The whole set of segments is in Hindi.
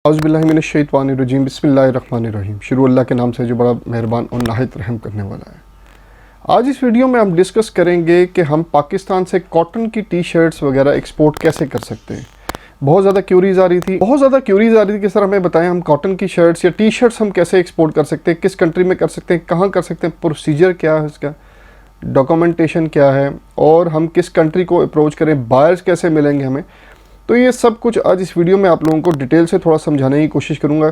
औज़ुबिल्लाहिमिनश्शैतानिर्रजीम बिस्मिल्लाहिर्रहमानिर्रहीम। शुरू अल्लाह के नाम से जो बड़ा मेहरबान और नाहित रहम करने वाला है। आज इस वीडियो में हम डिस्कस करेंगे कि हम पाकिस्तान से कॉटन की टी शर्ट्स वगैरह एक्सपोर्ट कैसे कर सकते हैं। बहुत ज़्यादा क्यूरीज आ रही थी कि सर हमें बताएं हम कॉटन की शर्ट्स या टी शर्ट्स हम कैसे एक्सपोर्ट कर सकते हैं, किस कंट्री में कर सकते हैं, कहाँ कर सकते हैं, प्रोसीजर क्या है इसका, डॉक्यूमेंटेशन क्या है और हम किस कंट्री को अप्रोच करें, बायर्स कैसे मिलेंगे हमें। तो ये सब कुछ आज इस वीडियो में आप लोगों को डिटेल से थोड़ा समझाने की कोशिश करूँगा।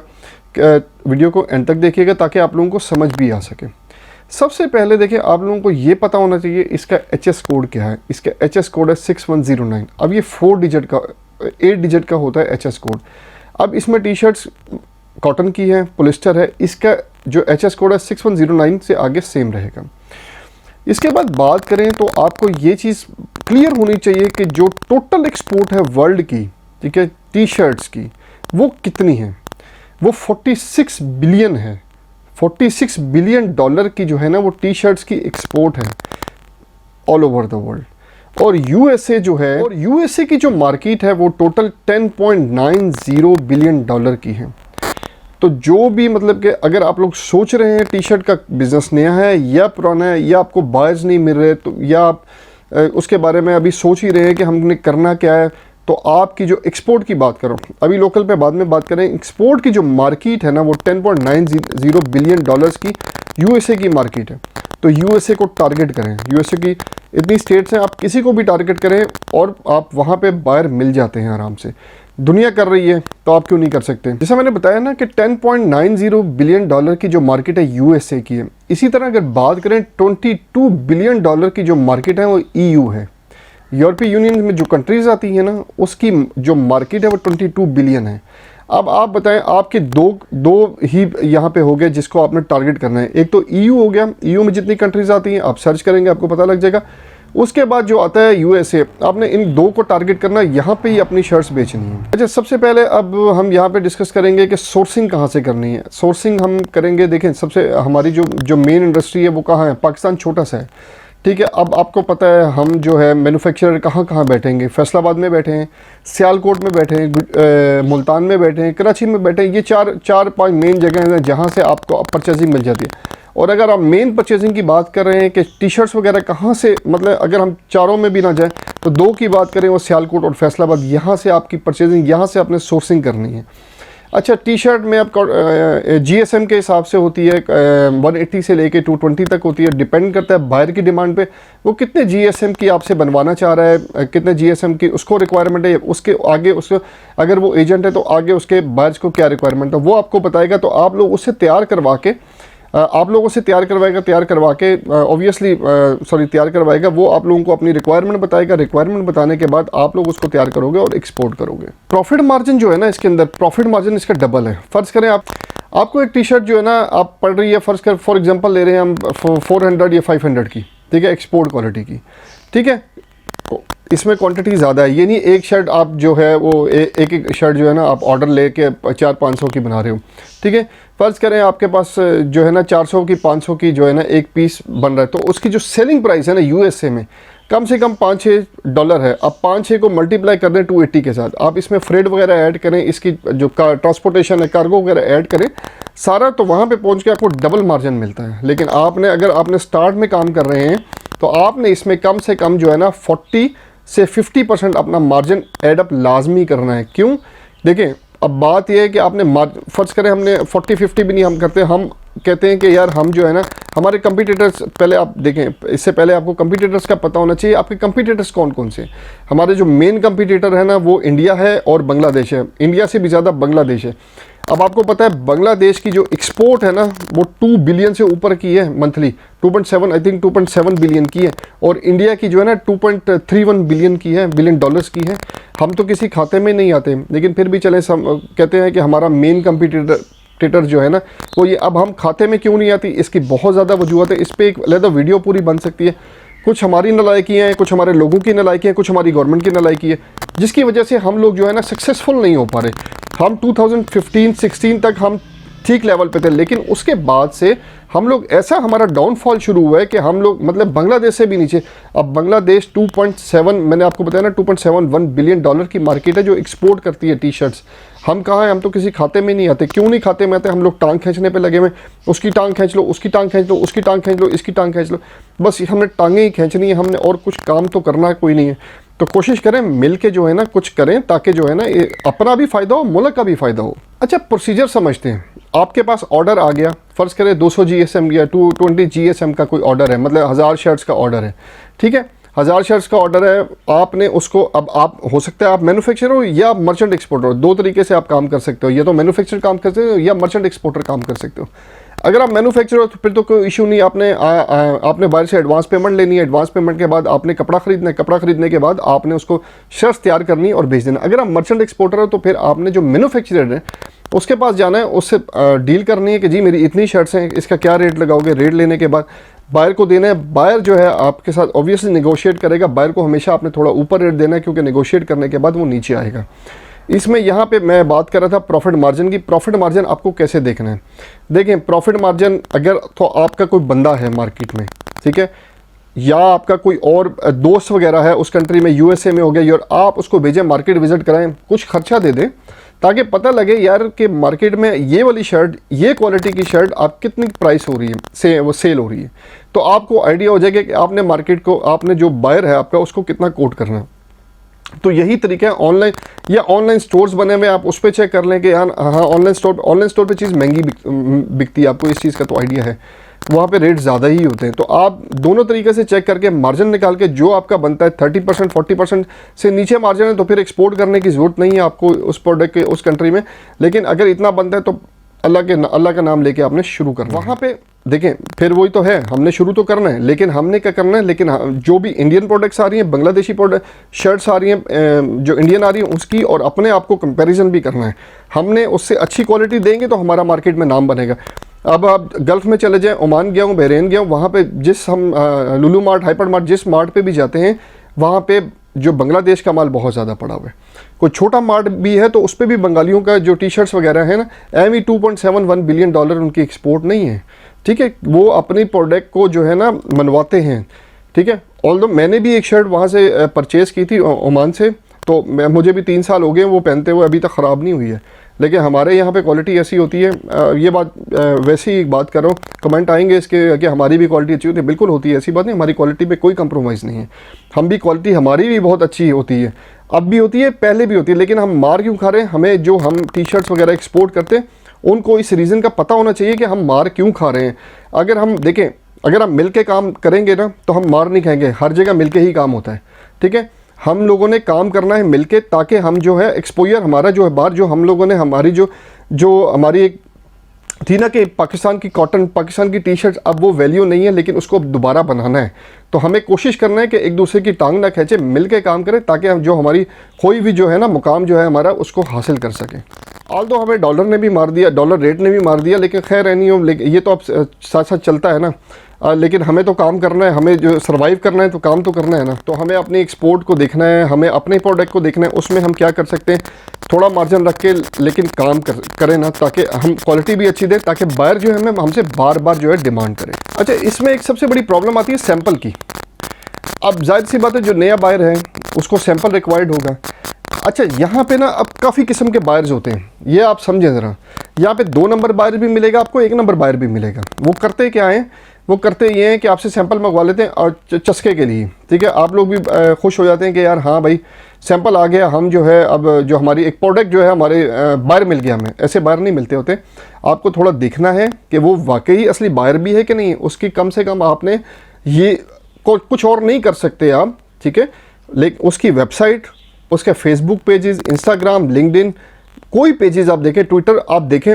वीडियो को एंड तक देखिएगा ताकि आप लोगों को समझ भी आ सके। सबसे पहले देखिए, आप लोगों को ये पता होना चाहिए इसका HS कोड क्या है। इसका HS कोड है 6109। अब ये 8 डिजिट का होता है HS कोड। अब इसमें टी शर्ट्स कॉटन की है, पोलिस्टर है, इसका जो HS कोड है 6109 से आगे सेम रहेगा। इसके बाद बात करें तो आपको ये चीज़ क्लियर होनी चाहिए कि जो टोटल एक्सपोर्ट है वर्ल्ड की, ठीक है, टी शर्ट्स की, वो कितनी है। वो 46 बिलियन है। 46 बिलियन डॉलर की जो है ना वो टी शर्ट्स की एक्सपोर्ट है ऑल ओवर द वर्ल्ड। और USA जो है, और USA की जो मार्केट है वो टोटल 10.90 बिलियन डॉलर की है। तो जो भी मतलब कि अगर आप लोग सोच रहे हैं टी शर्ट का बिज़नेस नया है या पुराना है, या आपको बायर्स नहीं मिल रहे, तो या आप उसके बारे में अभी सोच ही रहे हैं कि हमने करना क्या है, तो आपकी जो एक्सपोर्ट की बात करो, अभी लोकल पे बाद में बात करें। एक्सपोर्ट की जो मार्केट है ना वो 10.90 बिलियन डॉलर्स की USA की मार्केट है। तो USA को टारगेट करें। USA की इतनी स्टेट्स हैं, आप किसी को भी टारगेट करें और आप वहाँ पे बायर मिल जाते हैं आराम से। दुनिया कर रही है तो आप क्यों नहीं कर सकते। जैसा मैंने बताया ना कि 10.90 बिलियन डॉलर की जो मार्केट है USA की है। इसी तरह अगर बात करें 22 बिलियन डॉलर की जो मार्केट है वो EU है। यूरोपीय यूनियन में जो कंट्रीज़ आती हैं ना उसकी जो मार्केट है वो 22 बिलियन है। अब आप बताएं, आपके दो ही यहाँ पे हो गए जिसको आपने टारगेट करना है। एक तो EU हो गया, EU में जितनी कंट्रीज़ आती हैं आप सर्च करेंगे आपको पता लग जाएगा। उसके बाद जो आता है USA, आपने इन दो को टारगेट करना, यहाँ पे ही अपनी शर्ट्स बेचनी है। अच्छा, सबसे पहले अब हम यहाँ पे डिस्कस करेंगे कि सोर्सिंग कहाँ से करनी है। सोर्सिंग हम करेंगे, देखें सबसे हमारी जो मेन इंडस्ट्री है वो कहाँ है। पाकिस्तान छोटा सा है, ठीक है। अब आपको पता है हम जो है मैन्युफैक्चरर कहाँ बैठेंगे। फैसलाबाद में बैठे हैं, सियालकोट में बैठे हैं, मुल्तान में बैठे हैं, कराची में बैठे हैं। ये चार पांच मेन जगह हैं जहाँ से आपको परचेजिंग मिल जाती है। और अगर आप मेन परचेजिंग की बात कर रहे हैं कि टी शर्ट्स वगैरह कहाँ से, मतलब अगर हम चारों में भी ना जाएं तो दो की बात करें, वो सियालकोट और फैसलाबाद, यहाँ से आपकी परचेजिंग, यहाँ से आपने सोर्सिंग करनी है। अच्छा, टी शर्ट में आप GSM के हिसाब से होती है, 180 से लेके 220 तक होती है। डिपेंड करता है बायर की डिमांड पे, वो कितने GSM की आपसे बनवाना चाह रहा है, कितने GSM की उसको रिक्वायरमेंट है। उसके आगे उसको अगर वो एजेंट है तो आगे उसके बायर्स को क्या रिक्वायरमेंट है वो आपको बताएगा। तो आप लोग उससे तैयार करवा के, आप लोगों से तैयार करवा के ऑब्वियसली तैयार करवाएगा। वो आप लोगों को अपनी रिक्वायरमेंट बताएगा। रिक्वायरमेंट बताने के बाद आप लोग उसको तैयार करोगे और एक्सपोर्ट करोगे। प्रॉफिट मार्जिन जो है ना इसके अंदर, प्रॉफिट मार्जिन इसका डबल है। फ़र्ज़ करें आपको एक टी शर्ट जो है ना आप पड़ रही है, फ़र्ज़ कर फॉर एग्जांपल ले रहे हैं हम 400 या 500 की, ठीक है, एक्सपोर्ट क्वालिटी की, ठीक है। इसमें क्वांटिटी ज़्यादा है, ये नहीं एक शर्ट आप जो है वो एक शर्ट जो है ना आप ऑर्डर लेके 400-500 की बना रहे हो, ठीक है। फ़र्ज़ करें आपके पास जो है ना 400 की 500 की जो है ना एक पीस बन रहा है, तो उसकी जो सेलिंग प्राइस है ना USA में कम से कम $5-6 है। अब 5-6 को मल्टीप्लाई कर दें 280 के साथ, आप इसमें फ्रेट वगैरह ऐड करें, इसकी जो ट्रांसपोर्टेशन है, कार्गो वगैरह ऐड करें सारा, तो वहाँ पे पहुँच के आपको डबल मार्जिन मिलता है। लेकिन अगर आपने स्टार्ट में काम कर रहे हैं तो आपने इसमें कम से कम जो है ना 40 से 50% अपना मार्जिन एडअप लाजमी करना है। क्यों? देखें, अब बात यह है कि आपने फ़र्ज़ करें हमने 40-50 भी नहीं हम करते, हम कहते हैं कि यार हम जो है ना हमारे कंपटीटर्स, पहले आप देखें, इससे पहले आपको कंपटीटर्स का पता होना चाहिए। आपके कंपटीटर्स कौन कौन से। हमारे जो मेन कंपटीटर है ना वो इंडिया है और बांग्लादेश है। इंडिया से भी ज़्यादा बांग्लादेश है। अब आपको पता है बांग्लादेश की जो एक्सपोर्ट है ना वो 2 बिलियन से ऊपर की है मंथली, 2.7 बिलियन की है। और इंडिया की जो है ना 2.31 बिलियन की है, बिलियन डॉलर्स की है। हम तो किसी खाते में नहीं आते, लेकिन फिर भी चले कहते हैं कि हमारा मेन कंपटीटर जो है ना वो ये। अब हम खाते में क्यों नहीं आती, इसकी बहुत ज़्यादा वजूहत है। इस पर एक अलग वीडियो पूरी बन सकती है। कुछ हमारी नालायकियाँ हैं, कुछ हमारे लोगों की नालायकी है, कुछ हमारी गवर्नमेंट की नालायकी है, जिसकी वजह से हम लोग जो है ना सक्सेसफुल नहीं हो पा रहे। हम 2015-16 तक हम ठीक लेवल पे थे, लेकिन उसके बाद से हम लोग ऐसा हमारा डाउनफॉल शुरू हुआ है कि हम लोग मतलब बांग्लादेश से भी नीचे। अब बांग्लादेश 2.7 मैंने आपको बताया ना 2.71 बिलियन डॉलर की मार्केट है जो एक्सपोर्ट करती है टी शर्ट्स। हम कहाँ हैं, हम तो किसी खाते में नहीं आते। क्यों नहीं खाते में आते, हम लोग टांग खींचने पे लगे हुए, उसकी टांग खींच लो, उसकी टांग खींच लो, उसकी टांग खींच लो, इसकी टांग खींच लो, बस हमने टांगें ही खींचनी है हमने, और कुछ काम तो करना कोई नहीं है। तो कोशिश करें मिल के जो है ना कुछ करें, ताकि जो है ना अपना भी फ़ायदा हो, मुल्क का भी फ़ायदा हो। अच्छा, प्रोसीजर समझते हैं। आपके पास ऑर्डर आ गया, फ़र्ज़ करें 200 GSM या 220 GSM का कोई ऑर्डर है, मतलब 1000 शर्ट्स का ऑर्डर है, ठीक है, 1000 शर्ट्स का ऑर्डर है। आपने उसको, अब आप हो सकता है आप मैन्युफैक्चरर हो या मर्चेंट एक्सपोर्टर हो, दो तरीके से आप काम कर सकते हो, या तो मैन्युफैक्चरर काम कर सकते हो या मर्चेंट एक्सपोर्टर काम कर सकते हो। अगर आप मैन्युफैक्चरर हो तो फिर तो कोई इशू नहीं, आपने बाहर से एडवांस पेमेंट लेनी है, एडवांस पेमेंट के बाद आपने कपड़ा खरीदना है, कपड़ा खरीदने के बाद आपने उसको शर्ट्स तैयार करनी है और भेज देना। अगर आप मर्चेंट एक्सपोर्टर हो तो फिर आपने जो मैन्युफैक्चरर है उसके पास जाना है, उससे डील करनी है कि जी मेरी इतनी शर्ट्स हैं, इसका क्या रेट लगाओगे। रेट लेने के बाद बायर को देना है, बायर जो है आपके साथ ऑब्वियसली नेगोशिएट करेगा। बायर को हमेशा आपने थोड़ा ऊपर रेट देना है, क्योंकि नेगोशिएट करने के बाद वो नीचे आएगा। इसमें यहाँ पे मैं बात कर रहा था प्रॉफिट मार्जिन की। प्रॉफिट मार्जिन आपको कैसे देखना है, देखें प्रॉफिट मार्जिन अगर तो आपका कोई बंदा है मार्केट में, ठीक है, या आपका कोई और दोस्त वगैरह है उस कंट्री में, USA में हो गया, और आप उसको भेजें मार्केट विजिट कराएं, कुछ खर्चा दे दें, ताकि पता लगे यार कि मार्केट में ये वाली शर्ट, ये क्वालिटी की शर्ट आप कितनी प्राइस हो रही है, वो सेल हो रही है, तो आपको आइडिया हो जाएगा कि आपने मार्केट को, आपने जो बायर है आपका उसको कितना कोट करना है। तो यही तरीका है ऑनलाइन, या ऑनलाइन स्टोर्स बने हुए आप उस पर चेक कर लें कि यार हाँ ऑनलाइन स्टोर पे चीज़ महंगी बिकती है, आपको इस चीज़ का तो आइडिया है, वहाँ पे रेट ज़्यादा ही होते हैं। तो आप दोनों तरीके से चेक करके मार्जिन निकाल के जो आपका बनता है 30% 40% से नीचे मार्जिन है तो फिर एक्सपोर्ट करने की ज़रूरत नहीं है आपको उस प्रोडक्ट के उस कंट्री में। लेकिन अगर इतना बनता है तो अल्लाह का नाम लेके आपने शुरू करना। वहाँ पे देखें फिर वही तो है, हमने शुरू तो करना है, लेकिन हमने क्या करना है, लेकिन जो भी इंडियन प्रोडक्ट्स आ रही हैं, बांग्लादेशी प्रोडक्ट शर्ट्स आ रही हैं जो इंडियन आ रही हैं उसकी, और अपने आप को कंपैरिजन भी करना है। हमने उससे अच्छी क्वालिटी देंगे तो हमारा मार्केट में नाम बनेगा। अब आप गल्फ़ में चले जाएँ, ओमान गया हूँ, बहरीन गया हूँ, वहाँ पे जिस हम लुलु मार्ट, हाइपर मार्ट, जिस मार्ट पे भी जाते हैं वहाँ पे जो बांग्लादेश का माल बहुत ज़्यादा पड़ा हुआ है। कोई छोटा मार्ट भी है तो उस पर भी बंगालियों का जो टी शर्ट्स वगैरह है ना, एम 2.71 बिलियन डॉलर उनकी एक्सपोर्ट नहीं है, ठीक है, वो अपनी प्रोडक्ट को जो है ना मनवाते हैं, ठीक है। ऑल्दो मैंने भी एक शर्ट वहाँ से परचेज़ की थी ओमान से, तो मुझे भी 3 साल हो गए वो पहनते हुए, अभी तक ख़राब नहीं हुई है। लेकिन हमारे यहाँ पे क्वालिटी ऐसी होती है, ये बात वैसे ही बात कर रहा हूँ, कमेंट आएंगे इसके कि हमारी भी क्वालिटी अच्छी होती है, बिल्कुल होती है, ऐसी बात नहीं, हमारी क्वालिटी पे कोई कंप्रोमाइज़ नहीं है। हम भी क्वालिटी हमारी भी बहुत अच्छी होती है, अब भी होती है, पहले भी होती है, लेकिन हम मार क्यों खा रहे हैं, हमें जो हम टी शर्ट्स वगैरह एक्सपोर्ट करते हैं उनको इस रीज़न का पता होना चाहिए कि हम मार क्यों खा रहे हैं। अगर हम देखें, अगर हम मिल के काम करेंगे ना तो हम मार नहीं खाएंगे, हर जगह मिल के ही काम होता है, ठीक है। हम लोगों ने काम करना है मिलके, ताकि हम जो है एक्सपोजर हमारा जो है बाहर, जो हम लोगों ने हमारी जो हमारी एक थी ना कि पाकिस्तान की कॉटन, पाकिस्तान की टी शर्ट, अब वो वैल्यू नहीं है, लेकिन उसको अब दोबारा बनाना है। तो हमें कोशिश करना है कि एक दूसरे की टांग ना खींचे, मिल के काम करें, ताकि हम जो हमारी कोई भी जो है ना मुकाम जो है हमारा उसको हासिल कर सकें। ऑल्दो हमें डॉलर ने भी मार दिया, डॉलर रेट ने भी मार दिया, लेकिन खैर है नहीं हो, लेकिन ये तो अब साथ साथ चलता है ना। लेकिन हमें तो काम करना है, हमें जो सर्वाइव करना है तो काम तो करना है ना। तो हमें अपनी एक्सपोर्ट को देखना है, हमें अपने प्रोडक्ट को देखना है, उसमें हम क्या कर सकते हैं, थोड़ा मार्जिन रख के लेकिन काम करें ना, ताकि हम क्वालिटी भी अच्छी दें, ताकि बायर जो है हमें हमसे बार बार जो है डिमांड करें। अच्छा, इसमें एक सबसे बड़ी प्रॉब्लम आती है सैंपल की। अब जाहिर सी बात है जो नया बायर है उसको सैंपल रिक्वायर्ड होगा। अच्छा, यहाँ पे ना अब काफ़ी किस्म के बायर्स होते हैं, ये आप समझें ज़रा। यहाँ पे 2 नंबर बायर भी मिलेगा आपको, 1 नंबर बायर भी मिलेगा। वो करते क्या हैं, वो करते ये हैं कि आपसे सैंपल मंगवा लेते हैं और चस्के के लिए, ठीक है, आप लोग भी खुश हो जाते हैं कि यार हाँ भाई सैंपल आ गया, हम जो है अब जो हमारी एक प्रोडक्ट जो है हमारे बायर मिल गया हमें। ऐसे बायर नहीं मिलते होते, आपको थोड़ा देखना है कि वो वाकई असली बायर भी है कि नहीं। उसकी कम से कम आपने ये कुछ और नहीं कर सकते आप, ठीक है, लेकिन उसकी वेबसाइट, उसके फेसबुक पेजेस, इंस्टाग्राम, लिंक्डइन, कोई पेजेस आप देखें, ट्विटर आप देखें।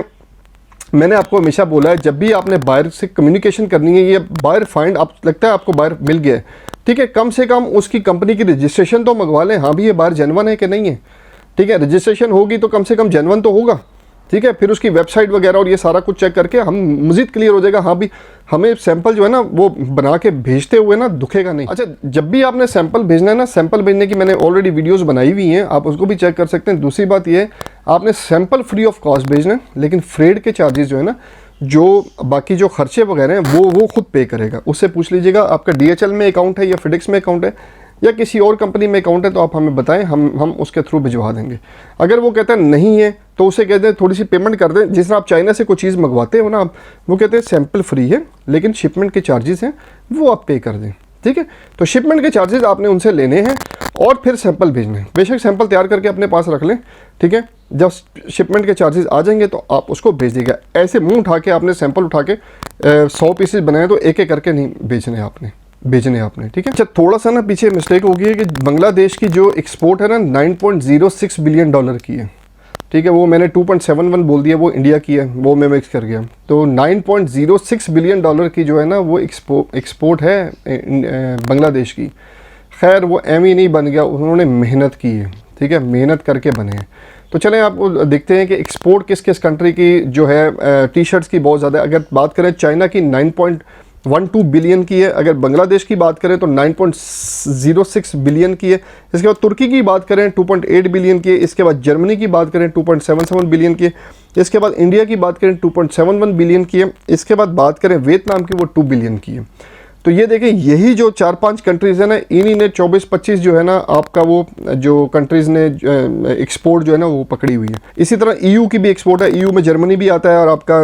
मैंने आपको हमेशा बोला है जब भी आपने बायर से कम्युनिकेशन करनी है, ये बायर फाइंड, आप लगता है आपको बायर मिल गया है, ठीक है, कम से कम उसकी कंपनी की रजिस्ट्रेशन तो मंगवा लें, हाँ भी ये बायर जेन्युइन है कि नहीं है, ठीक है। रजिस्ट्रेशन होगी तो कम से कम जेन्युइन तो होगा, ठीक है। फिर उसकी वेबसाइट वगैरह और ये सारा कुछ चेक करके हम मज़ीद क्लियर हो जाएगा, हाँ भी हमें सैंपल जो है ना वो बना के भेजते हुए ना दुखेगा नहीं। अच्छा, जब भी आपने सैंपल भेजना है ना, सैंपल भेजने की मैंने ऑलरेडी वीडियोस बनाई हुई हैं, आप उसको भी चेक कर सकते हैं। दूसरी बात ये, आपने सैंपल फ्री ऑफ कॉस्ट भेजना है, लेकिन फ्रेड के चार्जेस जो है ना, जो बाकी जो खर्चे वगैरह हैं वो खुद पे करेगा। उससे पूछ लीजिएगा आपका DHL में अकाउंट है या FedEx में अकाउंट है या किसी और कंपनी में अकाउंट है, तो आप हमें बताएं, हम उसके थ्रू भिजवा देंगे। अगर वो कहता है नहीं है तो उसे कहते हैं थोड़ी सी पेमेंट कर दें। जिस तरह आप चाइना से कोई चीज़ मंगवाते हो ना आप, वो कहते हैं सैंपल फ्री है लेकिन शिपमेंट के चार्जेस हैं वो आप पे कर दें, ठीक है। तो शिपमेंट के चार्जेस आपने उनसे लेने हैं और फिर सैंपल भेजने हैं। बेशक सैंपल तैयार करके अपने पास रख लें, ठीक है। जब शिपमेंट के चार्जेस आ जाएंगे तो आप उसको भेज दीजिएगा। ऐसे मुंह उठा के आपने सैंपल उठा के 100 पीसेस बनाए तो एक एक करके नहीं भेजने आपने, ठीक है। अच्छा, थोड़ा सा ना पीछे मिस्टेक हो गई है कि बांग्लादेश की जो एक्सपोर्ट है ना 9.06 बिलियन डॉलर की है, ठीक है। वो मैंने 2.71 बोल दिया, वो इंडिया की है, वो मैं मिक्स कर गया। तो 9.06 बिलियन डॉलर की जो है ना वो एक्सपोर्ट है बांग्लादेश की। खैर वो ही नहीं बन गया, उन्होंने मेहनत की है, ठीक है, मेहनत करके बने हैं। तो चलें आपको देखते हैं कि एक्सपोर्ट किस किस कंट्री की जो है टी शर्ट्स की बहुत ज़्यादा। अगर बात करें चाइना की 9.12 बिलियन की है, अगर बांग्लादेश की बात करें तो 9.06 बिलियन की है। इसके बाद तुर्की की बात करें 2.8 बिलियन की है। इसके बाद जर्मनी की बात करें 2.77 बिलियन की है। इसके बाद इंडिया की बात करें 2.71 बिलियन की है। इसके बाद बात करें वियतनाम की, वो 2 बिलियन की है। तो ये देखें, यही जो 4-5 कंट्रीज़ है ना, इन्हीं ने 24-25 जो है ना आपका वो जो कंट्रीज़ ने एक्सपोर्ट जो है ना वो पकड़ी हुई है। इसी तरह EU की भी एक्सपोर्ट है। EU में जर्मनी भी आता है और आपका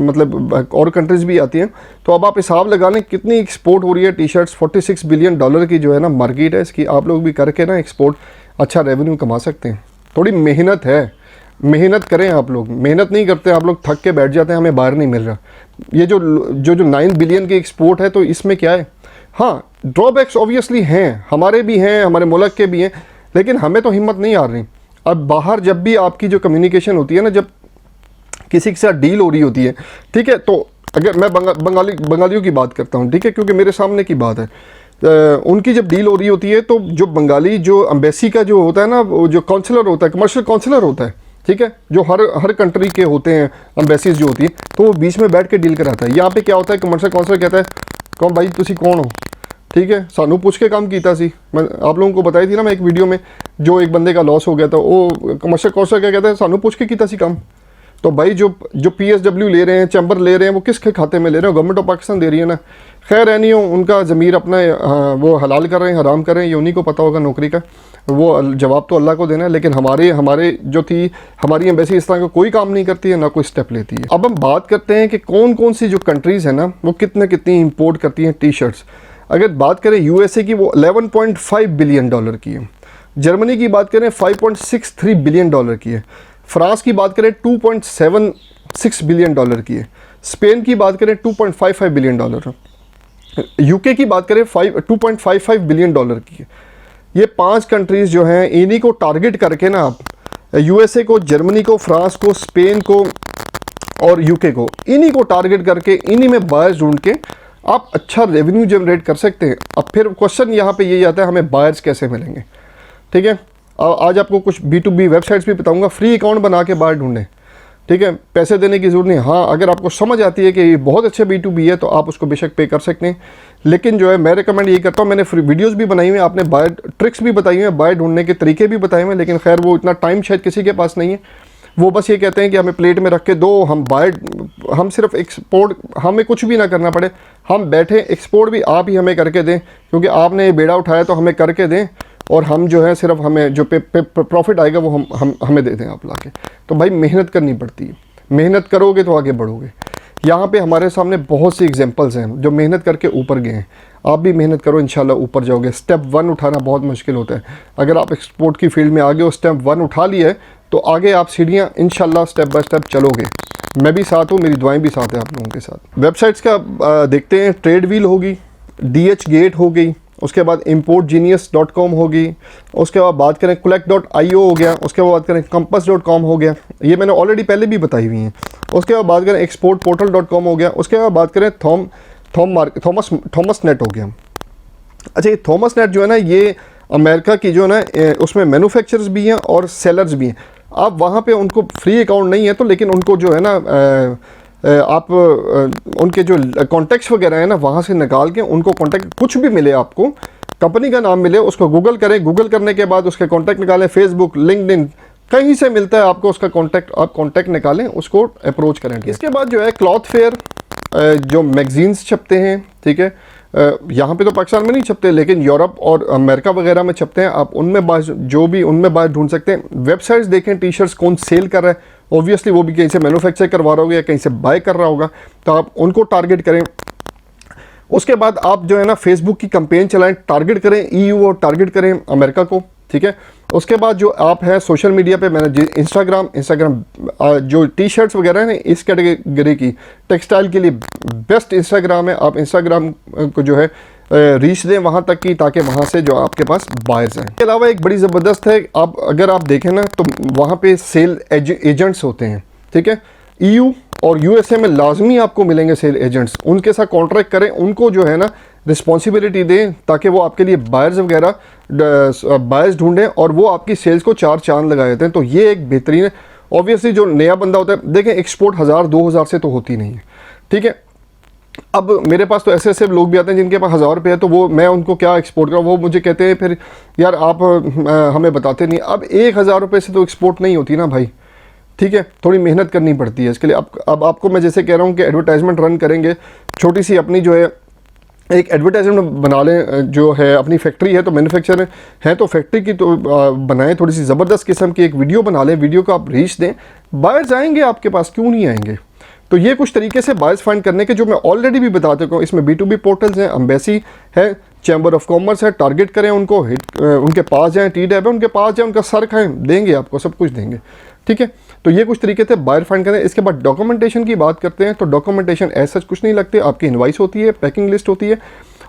मतलब और कंट्रीज़ भी आती हैं। तो अब आप हिसाब लगा लें कितनी एक्सपोर्ट हो रही है टी शर्ट्स। 46 बिलियन डॉलर की जो है ना मार्केट है इसकी। आप लोग भी करके ना एक्सपोर्ट अच्छा रेवेन्यू कमा सकते हैं। थोड़ी मेहनत है, मेहनत करें। आप लोग मेहनत नहीं करते, आप लोग थक के बैठ जाते हैं, हमें बाहर नहीं मिल रहा। ये जो 9 बिलियन की एक्सपोर्ट है, तो इसमें क्या है, हाँ ड्रॉबैक्स ऑब्वियसली हैं, हमारे भी हैं, हमारे मुल्क के भी हैं, लेकिन हमें तो हिम्मत नहीं आ रही। अब बाहर जब भी आपकी जो कम्युनिकेशन होती है ना, जब किसी के साथ डील हो रही होती है, ठीक है, तो अगर मैं बंगालियों की बात करता हूँ, ठीक है, क्योंकि मेरे सामने की बात है, उनकी जब डील हो रही होती है तो जो बंगाली जो एम्बेसी का जो होता है ना, वो जो काउंसलर होता है, कमर्शियल काउंसलर होता है, ठीक है, जो हर कंट्री के होते हैं एम्बेसीज जो होती है, तो वो बीच में बैठ के डील कराता है। यहाँ पे क्या होता है, कमर्शियल काउंसलर कहता है कौन भाई तुसी कौन हो, ठीक है, सानू पूछ के काम कीता सी। मैं आप लोगों को बताई थी ना मैं एक वीडियो में, जो एक बंदे का लॉस हो गया था, वो कमर्शियल काउंसलर क्या कहता है, सानू पूछ के कीता सी काम। तो भाई जो PSW ले रहे हैं, चैम्बर ले रहे हैं, वो किसके खाते में ले रहे हैं, गवर्नमेंट ऑफ पाकिस्तान दे रही है ना। खैर है नहीं हो, उनका ज़मीर अपना वो हलाल कर रहे हैं, हराम कर रहे हैं, ये उन्हीं को पता होगा नौकरी का, वो जवाब तो अल्लाह को देना है। लेकिन हमारे जो थी हमारी एम्बेसी इस तरह का कोई काम नहीं करती है, ना कोई स्टेप लेती है। अब हम बात करते हैं कि कौन कौन सी जो कंट्रीज़ हैं ना, वो कितनी इंपोर्ट करती हैं टी शर्ट्स। अगर बात करें USA की, वो 11.5 बिलियन डॉलर की है। जर्मनी की बात करें 5.63 बिलियन डॉलर की है। फ्रांस की बात करें 2.76 बिलियन डॉलर की है। स्पेन की बात करें 2.55 बिलियन डॉलर। UK की बात करें 2.55 बिलियन डॉलर की है। ये 5 कंट्रीज़ जो हैं, इन्हीं को टारगेट करके ना आप USA को, जर्मनी को, फ्रांस को, स्पेन को और UK को, इन्हीं को टारगेट करके इन्हीं में बायर्स ढूंढ के आप अच्छा रेवेन्यू जनरेट कर सकते हैं। अब फिर क्वेश्चन यहाँ पे यही आता है, हमें बायर्स कैसे मिलेंगे, ठीक है। आज आपको कुछ B2B वेबसाइट्स भी बताऊंगा, फ्री अकाउंट बना के बाहर ढूंढें, ठीक है, पैसे देने की ज़रूरत नहीं। हाँ, अगर आपको समझ आती है कि ये बहुत अच्छे B2B है तो आप उसको बेशक पे कर सकते हैं, लेकिन जो है मैं रिकमेंड यही करता हूँ, मैंने फ्री वीडियोस भी बनाई हुई हैं, आपने बायर ट्रिक्स भी बताई हुई हैं, बायर ढूंढने के तरीके भी बताए हुए हैं, लेकिन खैर वो इतना टाइम शायद किसी के पास नहीं है। वो बस ये कहते हैं कि हमें प्लेट में रख के दो, हम सिर्फ एक्सपोर्ट, हमें कुछ भी ना करना पड़े, हम बैठे, एक्सपोर्ट भी आप ही हमें करके दें, क्योंकि आपने ये बेड़ा उठाया तो हमें करके दें, और हम जो है सिर्फ हमें जो प्रॉफिट आएगा वो हमें दे दें आप लाके। तो भाई मेहनत करनी पड़ती है, मेहनत करोगे तो आगे बढ़ोगे। यहाँ पे हमारे सामने बहुत सी एग्जांपल्स हैं जो मेहनत करके ऊपर गए हैं। आप भी मेहनत करो, इंशाल्लाह ऊपर जाओगे। स्टेप 1 उठाना बहुत मुश्किल होता है। अगर आप एक्सपोर्ट की फील्ड में आगे हो, स्टेप 1 उठा लिया है, तो आगे आप सीढ़ियाँ इंशाल्लाह स्टेप बाय स्टेप चलोगे। मैं भी साथ हूँ, मेरी दुआएं भी साथ हैं आप लोगों के साथ। वेबसाइट्स का देखते हैं, ट्रेड व्हील होगी, DH गेट हो गई, उसके बाद importgenius.com होगी, उसके बाद बात करें collect.io हो गया, उसके बाद बात करें compass.com हो गया, ये मैंने ऑलरेडी पहले भी बताई हुई हैं। उसके बाद बात करें exportportal.com हो गया, उसके बाद बात करें थॉमस नेट हो गया। अच्छा, ये थॉमस नेट जो है ना, ये अमेरिका की जो है ना, उसमें मैन्युफैक्चरर्स भी हैं और सेलर्स भी हैं। आप वहाँ पे उनको फ्री अकाउंट नहीं है तो, लेकिन उनको जो है ना आप उनके जो कॉन्टैक्ट्स वगैरह हैं ना, वहाँ से निकाल के उनको कॉन्टैक्ट, कुछ भी मिले आपको, कंपनी का नाम मिले, उसको गूगल करें, गूगल करने के बाद उसके कॉन्टैक्ट निकालें, फेसबुक, लिंक्डइन, कहीं से मिलता है आपको उसका कांटेक्ट, आप कांटेक्ट निकालें, उसको अप्रोच करें। इसके बाद जो है क्लॉथ फेयर, जो मैगजीन्स छपते हैं, ठीक है, यहाँ पे तो पाकिस्तान में नहीं छपते लेकिन यूरोप और अमेरिका वगैरह में छपते हैं। आप उनमें जो भी उनमें बाय ढूंढ सकते हैं। वेबसाइट्स देखें टी शर्ट्स कौन सेल कर रहा है, ऑब्वियसली वो भी कहीं से मैन्युफैक्चर करवा रहा होगा या कहीं से बाय कर रहा होगा, तो आप उनको टारगेट करें। उसके बाद आप जो है ना फेसबुक की कैंपेन चलाएं, टारगेट करें EU और टारगेट करें अमेरिका को, ठीक है। उसके बाद जो आप है सोशल मीडिया पे, मैंने इंस्टाग्राम जो टी शर्ट्स वगैरह है ना इस कैटेगरी की टेक्सटाइल के लिए बेस्ट इंस्टाग्राम है। आप इंस्टाग्राम को जो है रीच दें वहाँ तक की, ताकि वहाँ से जो आपके पास बायर्स हैं। इसके अलावा एक बड़ी ज़बरदस्त है, आप अगर आप देखें ना तो वहाँ पे सेल एजेंट्स होते हैं, ठीक है। EU और USA में लाजमी आपको मिलेंगे सेल एजेंट्स, उनके साथ कॉन्ट्रैक्ट करें, उनको जो है ना रिस्पॉन्सिबिलिटी दें ताकि वो आपके लिए बायर्स वगैरह बायर्स ढूंढें और वो आपकी सेल्स को 4 चांद लगा देते हैं। तो ये एक बेहतरीन है। ऑब्वियसली जो नया बंदा होता है, देखें एक्सपोर्ट 1000-2000 से तो होती नहीं है, ठीक है। अब मेरे पास तो ऐसे लोग भी आते हैं जिनके पास 1000 रुपये है, तो वो मैं उनको क्या एक्सपोर्ट करूँ, वो मुझे कहते हैं फिर यार आप हमें बताते नहीं। अब 1000 रुपये से तो एक्सपोर्ट नहीं होती ना भाई, ठीक है, थोड़ी मेहनत करनी पड़ती है इसके लिए। अब आपको मैं जैसे कह रहा हूँ कि एडवर्टाइजमेंट रन करेंगे, छोटी सी अपनी जो है एक एडवर्टाइजमेंट बना लें, जो है अपनी फैक्ट्री है तो मैन्युफैक्चर है तो फैक्ट्री की तो बनाएं, थोड़ी सी ज़बरदस्त किस्म की एक वीडियो बना लें, वीडियो को आप रीच दें, बायर्स आएंगे आपके पास, क्यों नहीं आएंगे। तो ये कुछ तरीके से बायर्स फाइंड करने के जो मैं ऑलरेडी भी बता चुका हूँ। इसमें B2B पोर्टल्स हैं, एम्बेसी है, चैम्बर ऑफ कॉमर्स है, टारगेट करें उनको, उनके पास जाएँ, TDAB है उनके पास जाएँ, उनका सर खाएँ, देंगे आपको, सब कुछ देंगे, ठीक है। तो ये कुछ तरीके थे बायर फाइंड करें। इसके बाद डॉक्यूमेंटेशन की बात करते हैं, तो डॉक्यूमेंटेशन ऐसा कुछ नहीं लगते, आपकी इनवाइस होती है, पैकिंग लिस्ट होती है,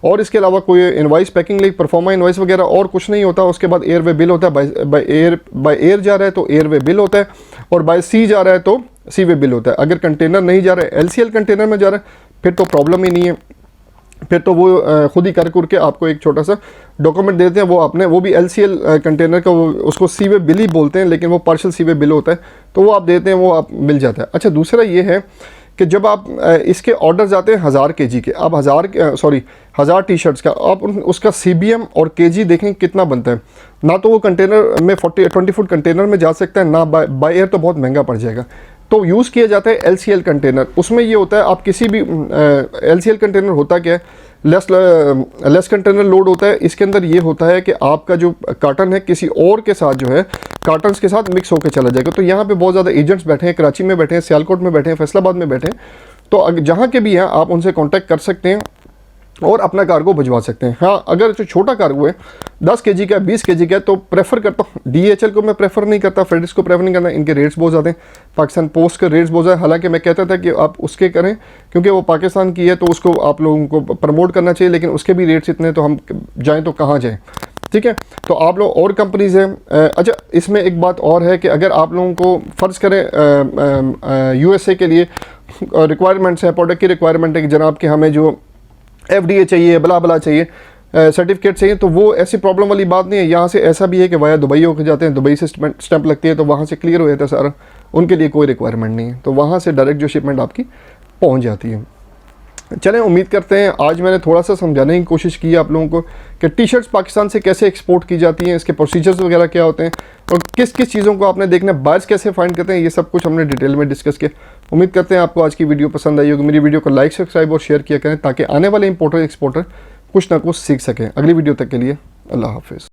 और इसके अलावा कोई invoice, packing list, pro forma invoice वगैरह और कुछ नहीं होता। उसके बाद एयरवे बिल होता है, बाय एयर जा रहा है तो एयरवे बिल होता है, और बाय सी जा रहा है तो सीवे बिल होता है। अगर कंटेनर नहीं जा रहा है, LCL कंटेनर में जा रहा है, फिर तो प्रॉब्लम ही नहीं है, फिर तो वो खुद ही कर के आपको एक छोटा सा डॉक्यूमेंट देते हैं, वो आपने वो भी LCL कंटेनर का, उसको सीवे बिल ही बोलते हैं लेकिन वो पार्शल सीवे बिल होता है, तो वो आप देते हैं, वो आप मिल जाता है। अच्छा, दूसरा ये है कि जब आप इसके ऑर्डर्स आते हैं 1000 kg के, अब 1000 टी शर्ट्स का, आप उसका CBM और kg देखें कितना बनता है। ना तो वो कंटेनर में 20 फुट कंटेनर में जा सकता है, ना बाय एयर तो बहुत महंगा पड़ जाएगा। तो यूज़ किया जाता है LCL कंटेनर। उसमें ये होता है, आप किसी भी LCL कंटेनर होता क्या है, लेस कंटेनर लोड होता है। इसके अंदर ये होता है कि आपका जो कार्टन है किसी और के साथ जो है कार्टन्स के साथ मिक्स होकर चला जाएगा। तो यहाँ पे बहुत ज़्यादा एजेंट्स बैठे हैं, कराची में बैठे हैं, सियालकोट में बैठे हैं, फैसलाबाद में बैठे हैं, तो जहाँ के भी हैं आप उनसे कॉन्टैक्ट कर सकते हैं और अपना कार्गो भिजवा सकते हैं। हाँ, अगर जो छोटा कार्गो है 10 kg का, 20 kg का, तो प्रेफर करता हूँ DHL को, मैं प्रेफर नहीं करता, फेडेक्स को प्रेफर नहीं करता, इनके रेट्स बहुत ज़्यादा हैं, पाकिस्तान पोस्ट के रेट्स बहुत ज़्यादा। हालांकि मैं कहता था कि आप उसके करें क्योंकि वो पाकिस्तान की है तो उसको आप लोगों को प्रमोट करना चाहिए, लेकिन उसके भी रेट्स इतने, तो हम जाएँ तो कहाँ जाएँ, ठीक है। तो आप लोग और कंपनीज़ हैं। अच्छा, इसमें एक बात और है कि अगर आप लोगों को फ़र्ज़ करें USA के लिए रिक्वायरमेंट्स हैं, प्रोडक्ट की रिक्वायरमेंट है कि जनाब कि हमें जो FDA चाहिए, बला बला चाहिए, सर्टिफिकेट चाहिए, तो वो ऐसी प्रॉब्लम वाली बात नहीं है। यहाँ से ऐसा भी है कि वाया दुबई होकर जाते हैं, दुबई से स्टैंप लगती है तो वहाँ से क्लियर हो जाता है सारा, उनके लिए कोई रिक्वायरमेंट नहीं है, तो वहाँ से डायरेक्ट जो शिपमेंट आपकी पहुँच जाती है। चलें, उम्मीद करते हैं आज मैंने थोड़ा सा समझाने की कोशिश की आप लोगों को कि टी शर्ट्स पाकिस्तान से कैसे एक्सपोर्ट की जाती हैं, इसके प्रोसीजर्स वगैरह क्या होते हैं और किस किस चीज़ों को आपने देखना है, बायर्स कैसे फाइंड करते हैं, ये सब कुछ हमने डिटेल में डिस्कस किया। उम्मीद करते हैं आपको आज की वीडियो पसंद आई होगी। मेरी वीडियो को लाइक, सब्सक्राइब और शेयर किया करें ताकि आने वाले इंपोर्टर एक्सपोर्टर कुछ ना कुछ सीख सकें। अगली वीडियो तक के लिए अल्लाह हाफिज़।